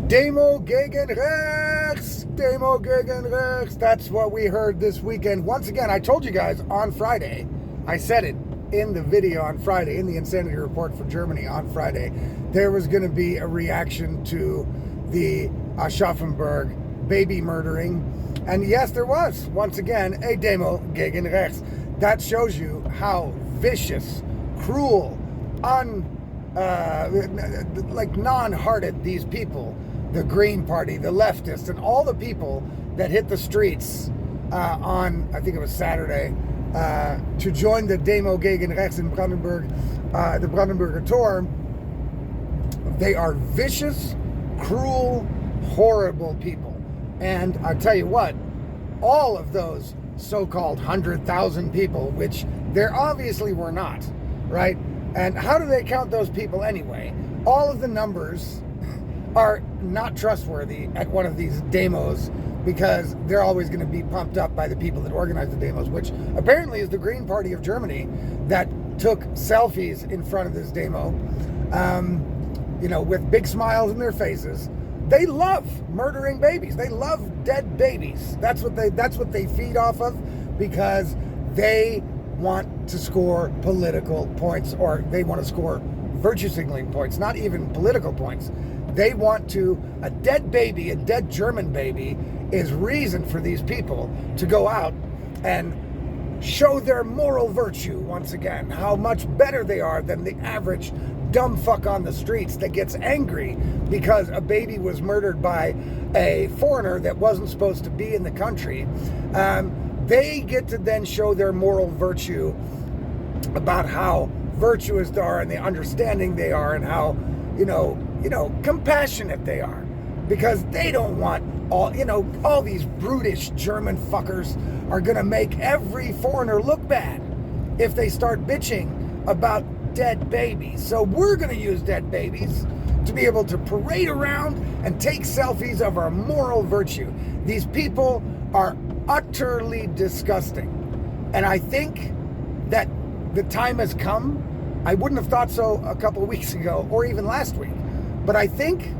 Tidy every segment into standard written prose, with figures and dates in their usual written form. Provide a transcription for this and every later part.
Demo gegen rechts! Demo gegen rechts! That's what we heard this weekend. Once again, I told you guys on Friday, I said it in the video on Friday, in the Insanity Report for Germany on Friday, there was going to be a reaction to the Aschaffenburg baby murdering. And yes, there was, once again, a Demo gegen rechts. That shows you how vicious, cruel, non-hearted these people, the Green Party, the Leftists, and all the people that hit the streets on, I think it was Saturday, to join the Demo gegen rechts in Brandenburg, the Brandenburger Tor. They are vicious, cruel, horrible people. And I tell you what, all of those so-called 100,000 people, which there obviously were not, right? And how do they count those people anyway? All of the numbers are not trustworthy at one of these demos because they're always going to be pumped up by the people that organize the demos, which apparently is the Green Party of Germany that took selfies in front of this demo, with big smiles in their faces. They love murdering babies. They love dead babies. That's what they feed off of, because they want to score political points, or they want to score virtue signaling points, not even political points. They want to, a dead baby, a dead German baby, is reason for these people to go out and show their moral virtue once again, how much better they are than the average dumb fuck on the streets that gets angry because a baby was murdered by a foreigner that wasn't supposed to be in the country. They get to then show their moral virtue about how virtuous they are and the understanding they are and how, compassionate they are, because they don't want all these brutish German fuckers are going to make every foreigner look bad if they start bitching about dead babies. So we're going to use dead babies to be able to parade around and take selfies of our moral virtue. These people are utterly disgusting. And I think that the time has come. I wouldn't have thought so a couple of weeks ago or even last week. But I think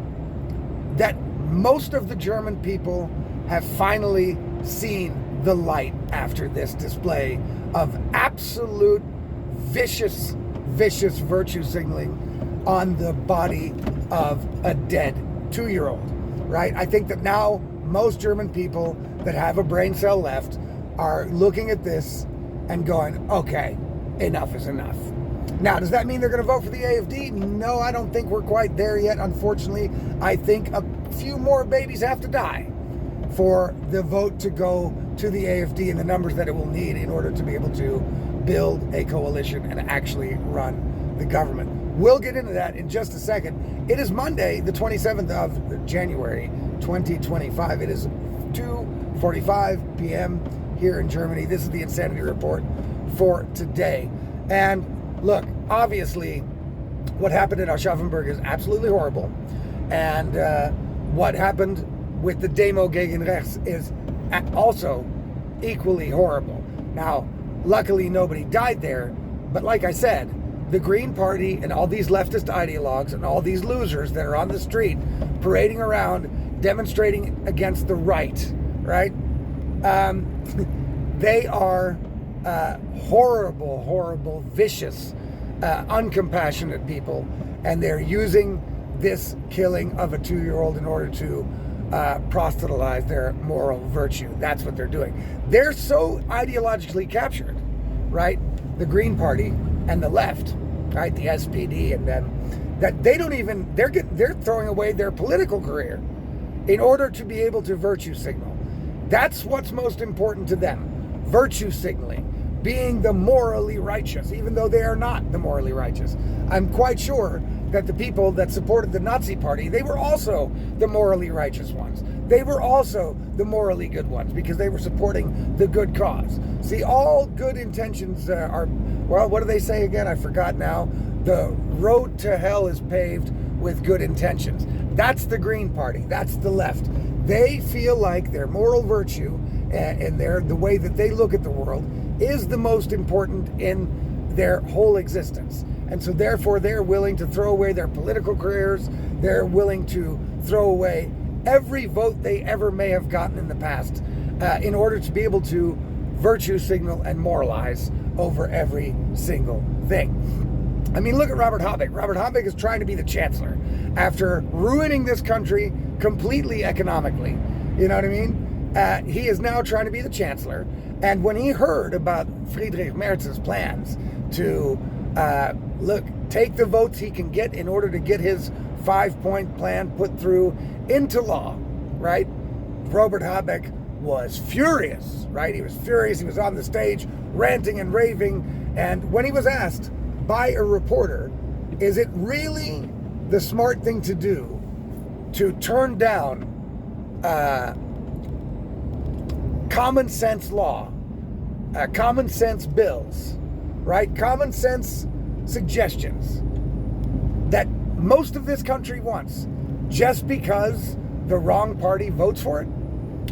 that most of the German people have finally seen the light after this display of absolute vicious virtue signaling on the body of a dead 2-year-old, right? I think that now most German people that have a brain cell left are looking at this and going, okay, enough is enough. Now, does that mean they're going to vote for the AfD? No, I don't think we're quite there yet, unfortunately. I think a few more babies have to die for the vote to go to the AfD and the numbers that it will need in order to be able to build a coalition and actually run the government. We'll get into that in just a second. It is Monday, the 27th of January, 2025. It is 2:45 p.m. here in Germany. This is the Insanity Report for today. And look, obviously, what happened in Aschaffenburg is absolutely horrible. And what happened with the Demo gegen rechts is also equally horrible. Now, luckily, nobody died there. But like I said, the Green Party and all these leftist ideologues and all these losers that are on the street parading around, demonstrating against the right, they are horrible, vicious, uncompassionate people, and they're using this killing of a 2-year-old in order to proselytize their moral virtue. That's what they're doing. They're so ideologically captured, right? The Green Party and the left, right? The SPD and them, that they don't even, they're throwing away their political career in order to be able to virtue signal. That's what's most important to them. Virtue signaling. Being the morally righteous, even though they are not the morally righteous. I'm quite sure that the people that supported the Nazi Party, they were also the morally righteous ones. They were also the morally good ones because they were supporting the good cause. See, all good intentions are, well, what do they say again? I forgot now. The road to hell is paved with good intentions. That's the Green Party. That's the left. They feel like their moral virtue and the way that they look at the world is the most important in their whole existence. And so therefore they're willing to throw away their political careers, they're willing to throw away every vote they ever may have gotten in the past in order to be able to virtue signal and moralize over every single thing. I mean, look at Robert Habeck. Robert Habeck is trying to be the chancellor after ruining this country completely economically. You know what I mean? He is now trying to be the chancellor. And when he heard about Friedrich Merz's plans to, take the votes he can get in order to get his 5-point plan put through into law, right? Robert Habeck was furious, right? He was furious. He was on the stage ranting and raving. And when he was asked by a reporter, is it really the smart thing to do to turn down common sense law, common sense bills, right? Common sense suggestions that most of this country wants just because the wrong party votes for it?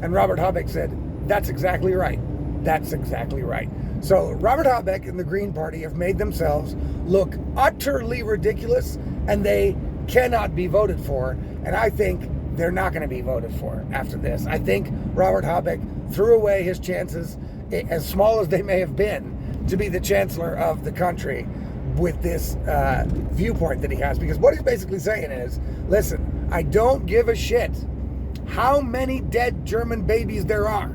And Robert Habeck said, that's exactly right. That's exactly right. So Robert Habeck and the Green Party have made themselves look utterly ridiculous, and they cannot be voted for. And I think they're not going to be voted for after this. I think Robert Habeck threw away his chances, as small as they may have been, to be the chancellor of the country with this viewpoint that he has. Because what he's basically saying is, listen, I don't give a shit how many dead German babies there are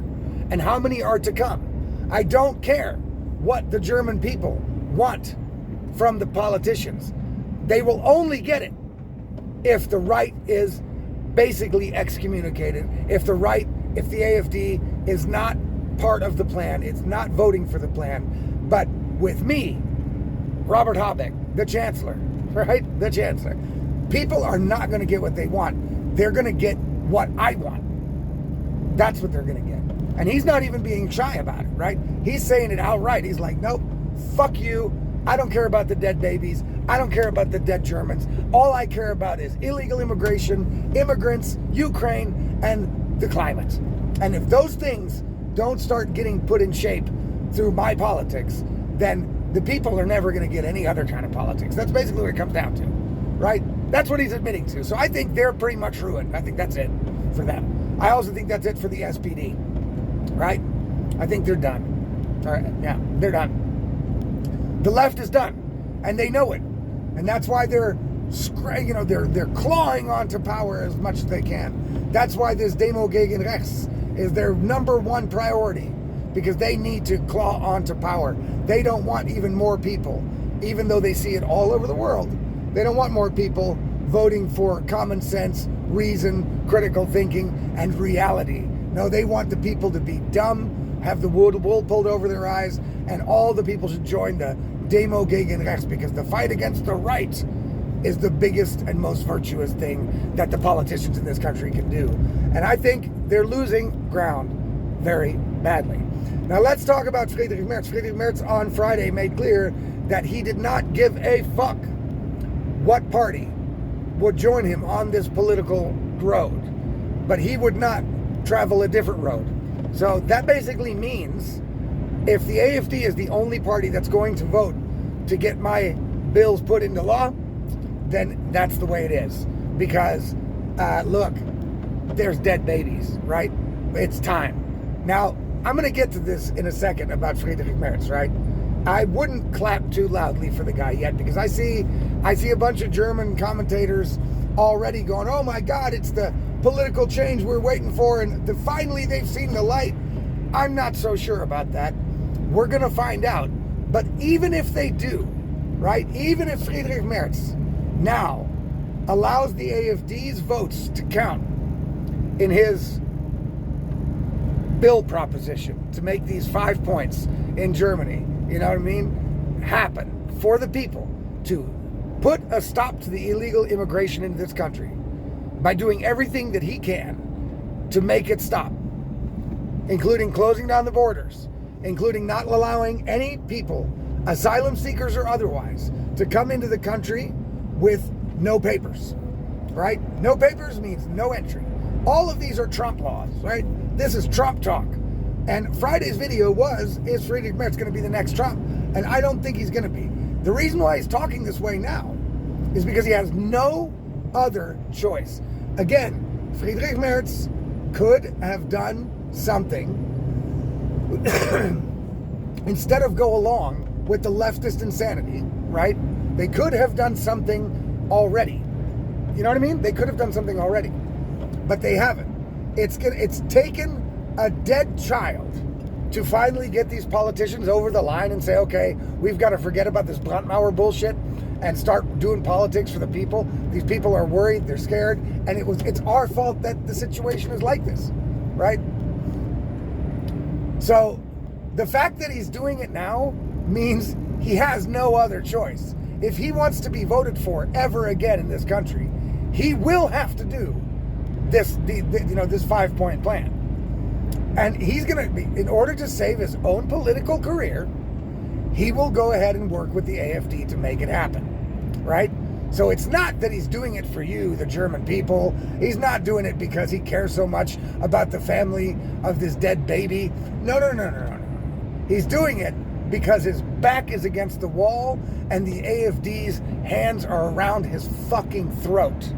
and how many are to come. I don't care what the German people want from the politicians. They will only get it if the right is basically excommunicated, if the AFD is not part of the plan, it's not voting for the plan. But with me, Robert Habeck, the chancellor, right? The chancellor, people are not going to get what they want. They're going to get what I want. That's what they're going to get. And he's not even being shy about it, right? He's saying it outright. He's like, nope, fuck you. I don't care about the dead babies. I don't care about the dead Germans. All I care about is illegal immigration, immigrants, Ukraine, and the climate. And if those things don't start getting put in shape through my politics, then the people are never going to get any other kind of politics. That's basically what it comes down to, right? That's what he's admitting to. So I think they're pretty much ruined. I think that's it for them. I also think that's it for the SPD, right? I think they're done. All right, yeah, they're done. The left is done, and they know it. And that's why they're clawing onto power as much as they can. That's why this Demo Gegen Rechts is their number one priority, because they need to claw onto power. They don't want even more people, even though they see it all over the world. They don't want more people voting for common sense, reason, critical thinking, and reality. No, they want the people to be dumb, have the wool pulled over their eyes, and all the people should join the Demo Gegen Rechts, because the fight against the right is the biggest and most virtuous thing that the politicians in this country can do. And I think they're losing ground very badly. Now let's talk about Friedrich Merz. Friedrich Merz on Friday made clear that he did not give a fuck what party would join him on this political road, but he would not travel a different road. So that basically means if the AFD is the only party that's going to vote to get my bills put into law, then that's the way it is. Because, look, there's dead babies, right? It's time. Now, I'm going to get to this in a second about Friedrich Merz, right? I wouldn't clap too loudly for the guy yet, because I see a bunch of German commentators already going, oh my God, it's the political change we're waiting for, and finally they've seen the light. I'm not so sure about that. We're going to find out. But even if they do, right, even if Friedrich Merz now allows the AFD's votes to count in his bill proposition to make these 5 points in Germany, you know what I mean, happen for the people to put a stop to the illegal immigration into this country by doing everything that he can to make it stop, including closing down the borders, including not allowing any people, asylum seekers or otherwise, to come into the country with no papers, right? No papers means no entry. All of these are Trump laws, right? This is Trump talk. And Friday's video is Friedrich Merz going to be the next Trump? And I don't think he's going to be. The reason why he's talking this way now is because he has no other choice. Again, Friedrich Merz could have done something instead of go along with the leftist insanity, right? They could have done something already. You know what I mean? They could have done something already, but they haven't. It's taken a dead child to finally get these politicians over the line and say, okay, we've got to forget about this Brandmauer bullshit and start doing politics for the people. These people are worried, they're scared, and it's our fault that the situation is like this, right? So the fact that he's doing it now means he has no other choice. If he wants to be voted for ever again in this country, he will have to do this 5-point plan. And he's going to be, in order to save his own political career, he will go ahead and work with the AfD to make it happen, right? So it's not that he's doing it for you, the German people. He's not doing it because he cares so much about the family of this dead baby. No. He's doing it because his back is against the wall and the AfD's hands are around his fucking throat.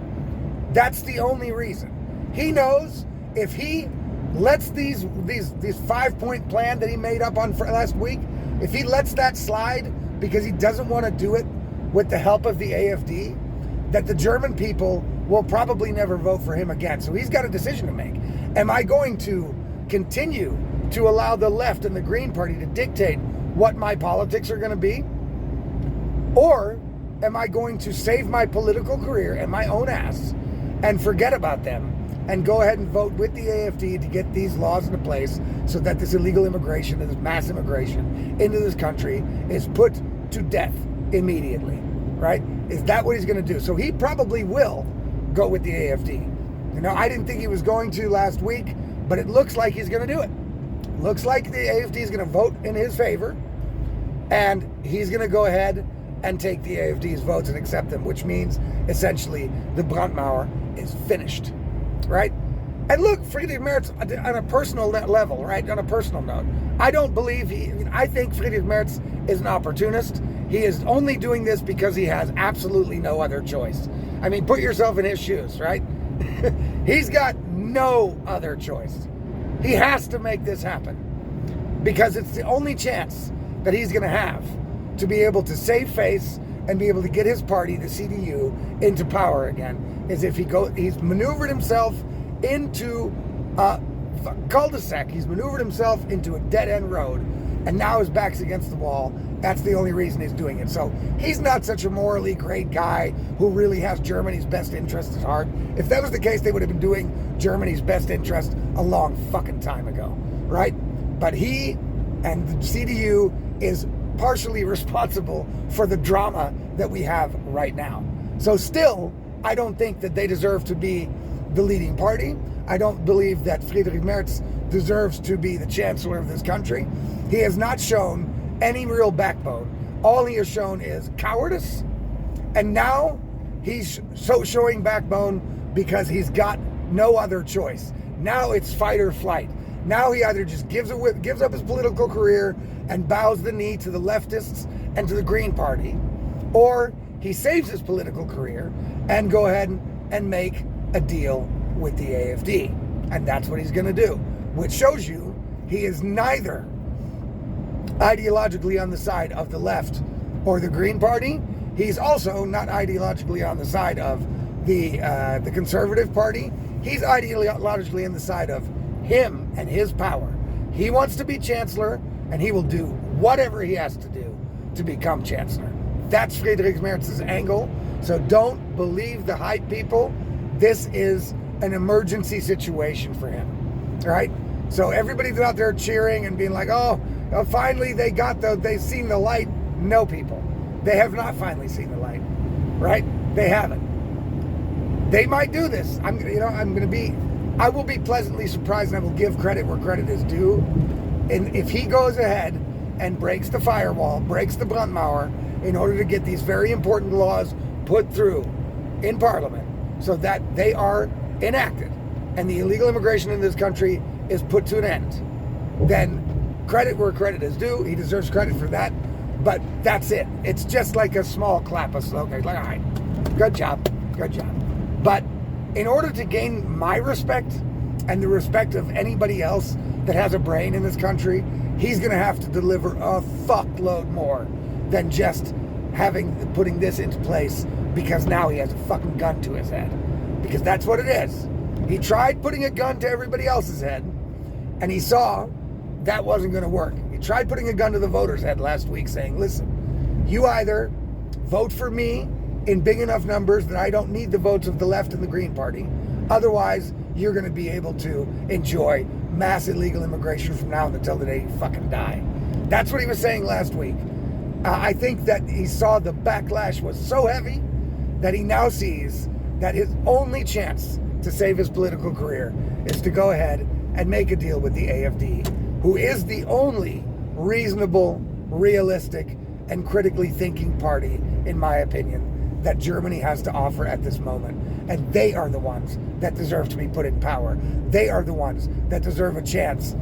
That's the only reason. He knows if he lets these 5-point plan that he made up on last week, if he lets that slide because he doesn't want to do it with the help of the AfD, that the German people will probably never vote for him again. So he's got a decision to make. Am I going to continue to allow the left and the Green Party to dictate what my politics are going to be? Or am I going to save my political career and my own ass and forget about them and go ahead and vote with the AfD to get these laws into place so that this illegal immigration and this mass immigration into this country is put to death immediately, right? Is that what he's going to do? So he probably will go with the AfD. You know, I didn't think he was going to last week, but it looks like he's going to do it. Looks like the AfD is going to vote in his favor, and he's going to go ahead and take the AfD's votes and accept them, which means essentially the Brandmauer is finished. Right? And look, Friedrich Merz, on a personal level, right? On a personal note, I don't believe I think Friedrich Merz is an opportunist. He is only doing this because he has absolutely no other choice. I mean, put yourself in his shoes, right? He's got no other choice. He has to make this happen because it's the only chance that he's going to have to be able to save face and be able to get his party, the CDU, into power again, is if he's maneuvered himself into a cul-de-sac. He's maneuvered himself into a dead-end road, and now his back's against the wall. That's the only reason he's doing it. So he's not such a morally great guy who really has Germany's best interest at heart. If that was the case, they would have been doing Germany's best interest a long fucking time ago, right? But he and the CDU is partially responsible for the drama that we have right now. So still, I don't think that they deserve to be the leading party. I don't believe that Friedrich Merz deserves to be the chancellor of this country. He has not shown any real backbone. All he has shown is cowardice. And now he's showing backbone because he's got no other choice. Now it's fight or flight. Now he either just gives up his political career and bows the knee to the leftists and to the Green Party, or he saves his political career and go ahead and make a deal with the AfD. And that's what he's going to do, which shows you he is neither ideologically on the side of the left or the Green Party. He's also not ideologically on the side of the Conservative Party. He's ideologically on the side of him and his power. He wants to be chancellor, and he will do whatever he has to do to become chancellor. That's Friedrich Merz's angle. So don't believe the hype, people. This is an emergency situation for him, right? So everybody's out there cheering and being like, oh, finally they've seen the light. No, people. They have not finally seen the light, right? They haven't. They might do this. I will be pleasantly surprised, and I will give credit where credit is due. And if he goes ahead and breaks the firewall, breaks the Brandmauer, in order to get these very important laws put through in Parliament so that they are enacted and the illegal immigration in this country is put to an end, then credit where credit is due. He deserves credit for that. But that's it. It's just like a small clap of slogan. Like, all right, good job. But in order to gain my respect and the respect of anybody else that has a brain in this country, he's going to have to deliver a fuckload more than just putting this into place because now he has a fucking gun to his head. Because that's what it is. He tried putting a gun to everybody else's head, and he saw that wasn't going to work. He tried putting a gun to the voters' head last week saying, listen, you either vote for me in big enough numbers that I don't need the votes of the left and the Green Party. Otherwise, you're going to be able to enjoy mass illegal immigration from now until the day you fucking die. That's what he was saying last week. I think that he saw the backlash was so heavy that he now sees that his only chance to save his political career is to go ahead and make a deal with the AfD, who is the only reasonable, realistic, and critically thinking party, in my opinion, that Germany has to offer at this moment. And they are the ones that deserve to be put in power. They are the ones that deserve a chance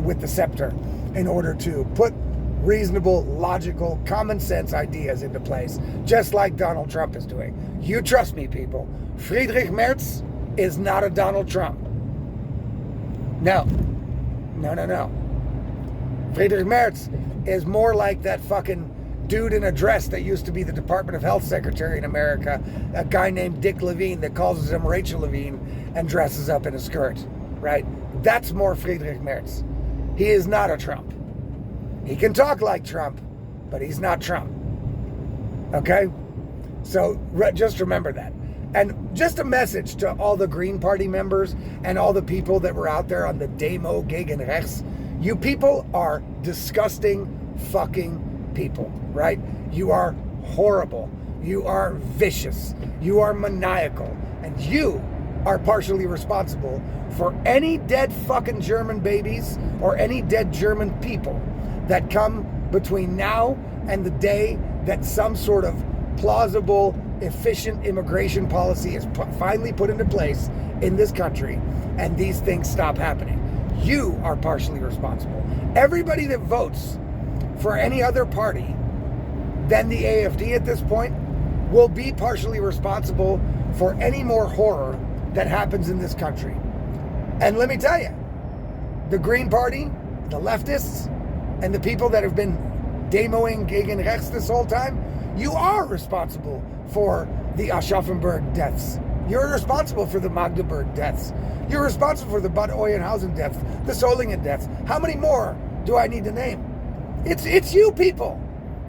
with the scepter in order to put reasonable, logical, common sense ideas into place, just like Donald Trump is doing. You trust me, people. Friedrich Merz is not a Donald Trump. No. Friedrich Merz is more like that fucking dude in a dress that used to be the Department of Health Secretary in America, a guy named Dick Levine that calls him Rachel Levine and dresses up in a skirt, right? That's more Friedrich Merz. He is not a Trump. He can talk like Trump, but he's not Trump. Okay? So just remember that. And just a message to all the Green Party members and all the people that were out there on the Demo Gegen Rechts. You people are disgusting fucking people, right? You are horrible. You are vicious. You are maniacal. And you are partially responsible for any dead fucking German babies or any dead German people that come between now and the day that some sort of plausible, efficient immigration policy is finally put into place in this country and these things stop happening. You are partially responsible. Everybody that votes for any other party than the AfD at this point will be partially responsible for any more horror that happens in this country. And let me tell you, the Green Party, the leftists, and the people that have been demoing gegen rechts this whole time, you are responsible for the Aschaffenburg deaths. You're responsible for the Magdeburg deaths. You're responsible for the Bad Oeynhausen deaths, the Solingen deaths. How many more do I need to name? It's you people.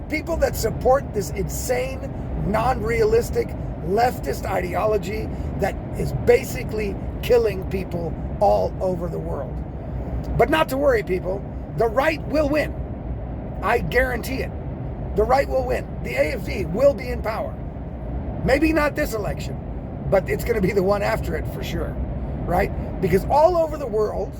People that support this insane, non-realistic, leftist ideology that is basically killing people all over the world. But not to worry, people. The right will win. I guarantee it. The right will win. The AfD will be in power. Maybe not this election, but it's going to be the one after it for sure, right? Because all over the world,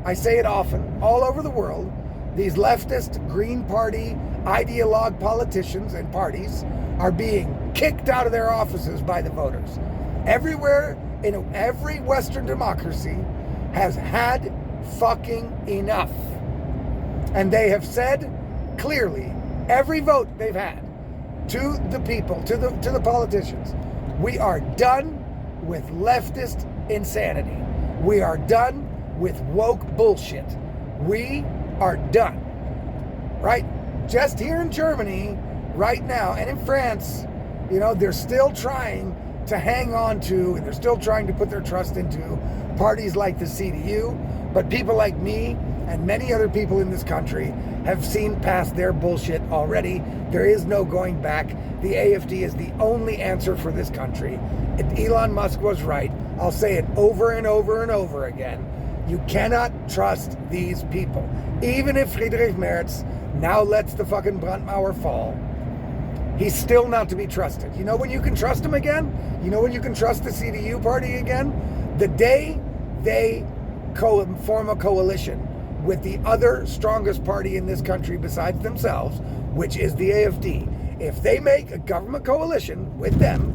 I say it often, all over the world, these leftist, Green Party, ideologue politicians and parties are being kicked out of their offices by the voters. Everywhere, in every Western democracy has had fucking enough. And they have said clearly, every vote they've had to the people, to the politicians, we are done with leftist insanity. We are done with woke bullshit. We are done. Right? Just here in Germany, right now, and in France, you know, they're still trying to hang on to, and they're still trying to put their trust into parties like the CDU, but people like me and many other people in this country have seen past their bullshit already. There is no going back. The AfD is the only answer for this country. Elon Musk was right. I'll say it over and over and over again. You cannot trust these people. Even if Friedrich Merz now lets the fucking Brandmauer fall, he's still not to be trusted. You know when you can trust him again? You know when you can trust the CDU party again? The day they form a coalition with the other strongest party in this country besides themselves, which is the AfD. If they make a government coalition with them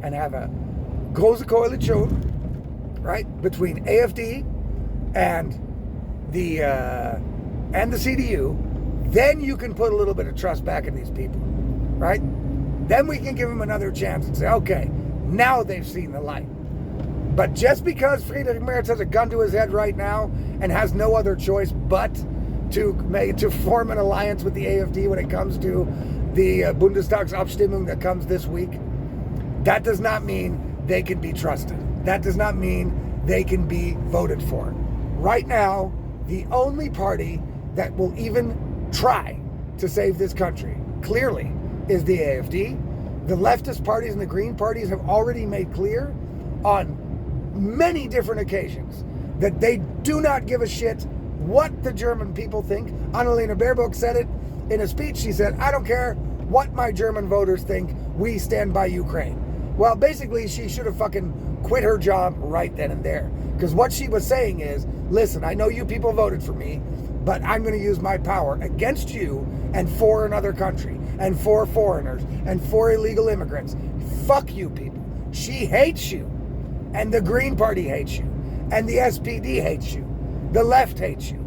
and have a große Koalition, right, between AfD and the CDU, then you can put a little bit of trust back in these people, right? Then we can give them another chance and say, okay, Now they've seen the light. But just because Friedrich Merz has a gun to his head right now and has no other choice but to form an alliance with the AfD when it comes to the Bundestagsabstimmung that comes this week, that does not mean they can be trusted. That does not mean they can be voted for. Right now, the only party that will even try to save this country, clearly, is the AfD. The leftist parties and the Green parties have already made clear on many different occasions that they do not give a shit what the German people think. Annalena Baerbock said it in a speech. She said, I don't care what my German voters think, we stand by Ukraine. Well, basically, she should have fucking quit her job right then and there. Because what she was saying is, listen, I know you people voted for me, but I'm going to use my power against you and for another country and for foreigners and for illegal immigrants. Fuck you people. She hates you. And the Green Party hates you. And the SPD hates you. The left hates you.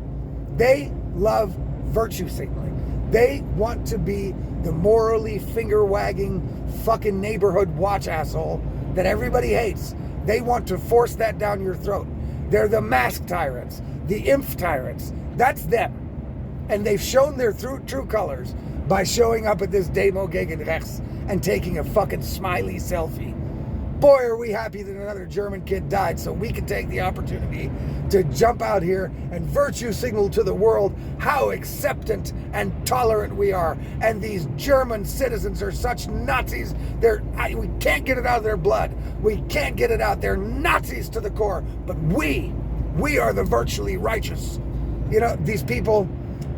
They love virtue signaling. They want to be the morally finger-wagging fucking neighborhood watch asshole that everybody hates. They want to force that down your throat. They're the mask tyrants, the impf tyrants. That's them. And they've shown their true colors by showing up at this Demo Gegen Rechts and taking a fucking smiley selfie. Boy, are we happy that another German kid died so we can take the opportunity to jump out here and virtue signal to the world how acceptant and tolerant we are. And these German citizens are such Nazis. We can't get it out of their blood. We can't get it out. They're Nazis to the core. But we are the virtually righteous. You know, these people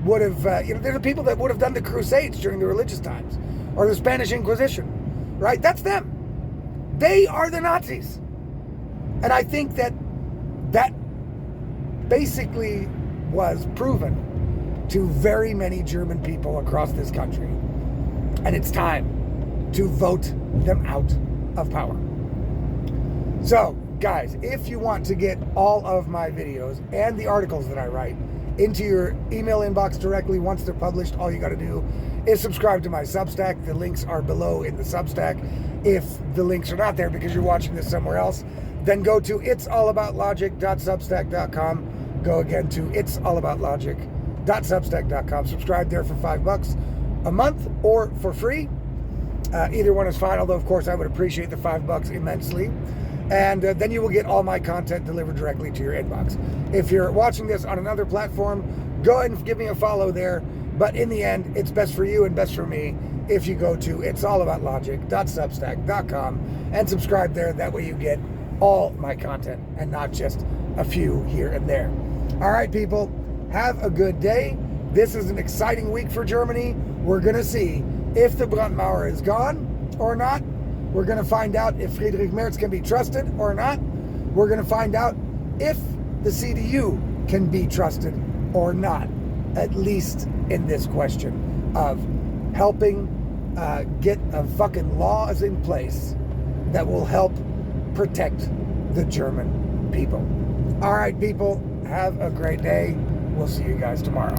would have, they're the people that would have done the Crusades during the religious times or the Spanish Inquisition, right? That's them. They are the Nazis. And I think that basically was proven to very many German people across this country. And it's time to vote them out of power. So, guys, if you want to get all of my videos and the articles that I write into your email inbox directly once they're published, all you got to do is subscribe to my Substack. The links are below in the Substack. If the links are not there because you're watching this somewhere else, then go to it'sallaboutlogic.substack.com. Go again to it'sallaboutlogic.substack.com. Subscribe there for $5 a month or for free. Either one is fine, although, of course, I would appreciate the $5 immensely. And then you will get all my content delivered directly to your inbox. If you're watching this on another platform, go ahead and give me a follow there. But in the end, it's best for you and best for me if you go to it'sallaboutlogic.substack.com and subscribe there. That way you get all my content and not just a few here and there. All right, people, have a good day. This is an exciting week for Germany. We're going to see if the Brandmauer is gone or not. We're going to find out if Friedrich Merz can be trusted or not. We're going to find out if the CDU can be trusted or not, at least in this question of helping get a fucking laws in place that will help protect the German people. All right, people, have a great day. We'll see you guys tomorrow.